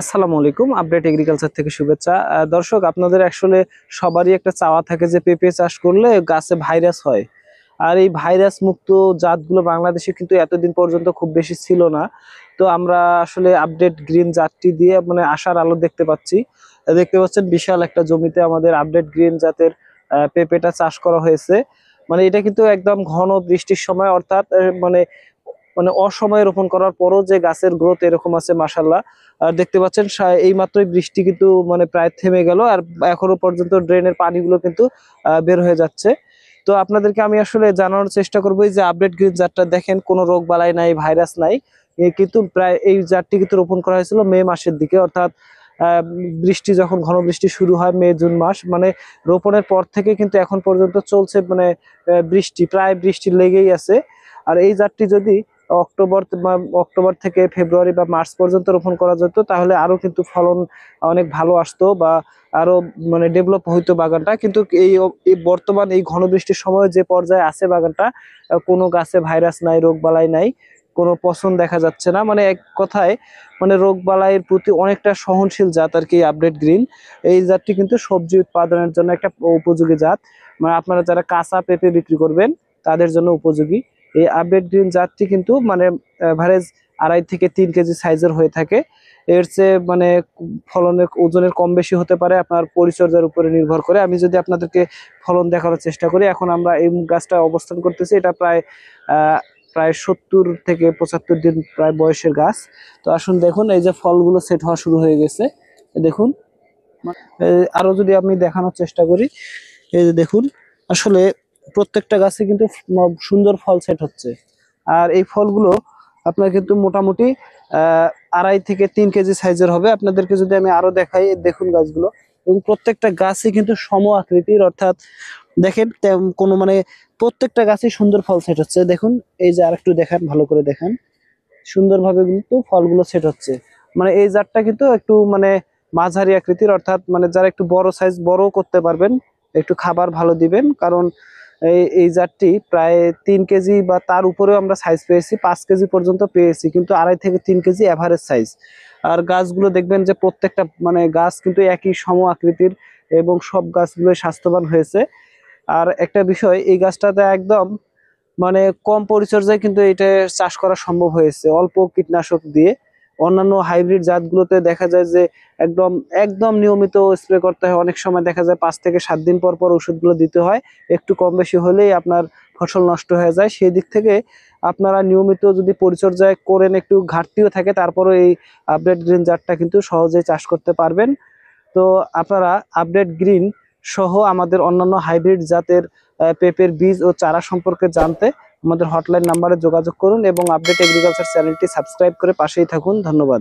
আসসালামু আলাইকুম। Update agriculture থেকে শুভেচ্ছা। দর্শক, আপনাদের আসলে সবারই একটা চাওয়া থাকে যে পেঁপে চাষ করলে গাছে ভাইরাস হয়। আর এই ভাইরাস মুক্ত জাতগুলো বাংলাদেশে কিন্তু এতদিন পর্যন্ত খুব বেশি ছিল না। তো আমরা আসলে আপডেট গ্রিন জাতটি দিয়ে মানে আশার আলো দেখতে পাচ্ছি। দেখতে পাচ্ছেন বিশাল একটা জমিতে আমাদের আপডেট গ্রিন জাতের পেঁপেটা চাষ করা হয়েছে। মানে এটা কিন্তু একদম ঘন বৃষ্টির সময়, অর্থাৎ মানে মানে অসময়ে রোপণ করার পরও যে গাছের গ্রোথ এরকম আছে মাশাল্লাহ। আর দেখতে পাচ্ছেন এই মাত্রই বৃষ্টি কিন্তু মানে প্রায় থেমে গেল, আর এখনো পর্যন্ত ড্রেনের পানিগুলো কিন্তু বের হয়ে যাচ্ছে। তো আপনাদেরকে আমি আসলে জানানোর চেষ্টা করবো যে আপডেট গ্রিন জাতটা দেখেন, কোনো রোগ বালাই নাই, ভাইরাস নাই। কিন্তু প্রায় এই জাতটি কিন্তু রোপণ করা হয়েছিল মে মাসের দিকে, অর্থাৎ আহ, বৃষ্টি যখন ঘন বৃষ্টি শুরু হয় মে জুন মাস, মানে রোপণের পর থেকে কিন্তু এখন পর্যন্ত চলছে, মানে বৃষ্টি প্রায় বৃষ্টি লেগেই আছে। আর এই জাতটি যদি অক্টোবর থেকে ফেব্রুয়ারি বা মার্চ পর্যন্ত রোপণ করা যেত, তাহলে আরো কিন্তু ফলন অনেক ভালো আসতো বা আরো মানে ডেভেলপ হইতো বাগানটা। কিন্তু এই বর্তমান এই ঘন বৃষ্টির সময় যে পর্যায়ে আছে বাগানটা, কোনো গাছে ভাইরাস নাই, রোগ বালাই নাই, কোনো পচন দেখা যাচ্ছে না। মানে এক কথায় মানে রোগ বালাইয়ের প্রতি অনেকটা সহনশীল জাত আর কি আপডেট গ্রিন। এই জাতটি কিন্তু সবজি উৎপাদনের জন্য একটা উপযোগী জাত। মানে আপনারা যারা কাঁচা পেঁপে বিক্রি করবেন তাদের জন্য উপযোগী। এই আপডেট গ্রিন জাতটি কিন্তু মানে এভারেজ 2.5 থেকে 3 কেজি সাইজের হয়ে থাকে। এর চেয়ে মানে ফলনের ওজনের কম বেশি হতে পারে, আপনার পরিচর্যার উপরে নির্ভর করে। আমি যদি আপনাদেরকে ফলন দেখানোর চেষ্টা করি, এখন আমরা এই গাছটা অবস্থান করতেছি, এটা প্রায় আহ প্রায় 70 থেকে 75 দিন প্রায় বয়সের গাছ। তো আসুন দেখুন, এই যে ফলগুলো সেট হওয়া শুরু হয়ে গেছে, দেখুন। আরো যদি আমি দেখানোর চেষ্টা করি, এই যে দেখুন, আসলে প্রত্যেকটা গাছে কিন্তু সুন্দর ফল সেট হচ্ছে। আর এই ফলগুলো আপনার কিন্তু মোটামুটি 2.5 থেকে 3 কেজি সাইজের হবে। আপনাদেরকে যদি আমি আরো দেখাই, দেখুন গাছগুলো, এবং প্রত্যেকটা গাছই কিন্তু সম আকৃতির, অর্থাৎ দেখেন কোনো মানে প্রত্যেকটা গাছই সুন্দর ফল সেট হচ্ছে। দেখুন, এই যে আরেকটু দেখান, ভালো করে দেখান, সুন্দরভাবে কিন্তু ফলগুলো সেট হচ্ছে। মানে এই জাতটা কিন্তু একটু মানে মাঝারি আকৃতির, অর্থাৎ মানে যারা একটু বড় সাইজ বড় করতে পারবেন, একটু খাবার ভালো দিবেন, কারণ এই জাতটি প্রায় 3 কেজি বা তার উপরেও আমরা সাইজ পেয়েছি, 5 কেজি পর্যন্ত পেয়েছি, কিন্তু 2.5 থেকে 3 কেজি এভারেজ সাইজ। আর গাছগুলো দেখবেন যে প্রত্যেকটা মানে গাছ কিন্তু একই সম আকৃতির, এবং সব গাছগুলো স্বাস্থ্যবান হয়েছে। আর একটা বিষয়, এই গাছটাতে একদম মানে কম পরিচর্যায় কিন্তু এটা চাষ করা সম্ভব হয়েছে, অল্প কীটনাশক দিয়ে। অন্যান্য হাইব্রিড জাতগুলোতে দেখা যায় যে একদম একদম নিয়মিত স্প্রে করতে হয়, অনেক সময় দেখা যায় 5 থেকে 7 দিন পর পর ওষুধগুলো দিতে হয়। একটু কম বেশি হলেই আপনার ফসল নষ্ট হয়ে যায়। সেই দিক থেকে আপনারা নিয়মিত যদি পরিচর্যায় করেন, একটু ঘাটতিও থাকে, তারপরে এই আপডেট গ্রিন জাতটা কিন্তু সহজেই চাষ করতে পারবেন। তো আপনারা আপডেট গ্রিন সহ আমাদের অন্যান্য হাইব্রিড জাতের পেঁপের বীজ ও চারা সম্পর্কে জানতে আমাদের হটলাইন নাম্বারে যোগাযোগ করুন, এবং আপডেট এগ্রিকালচার চ্যানেলটি সাবস্ক্রাইব করে পাশেই থাকুন। ধন্যবাদ।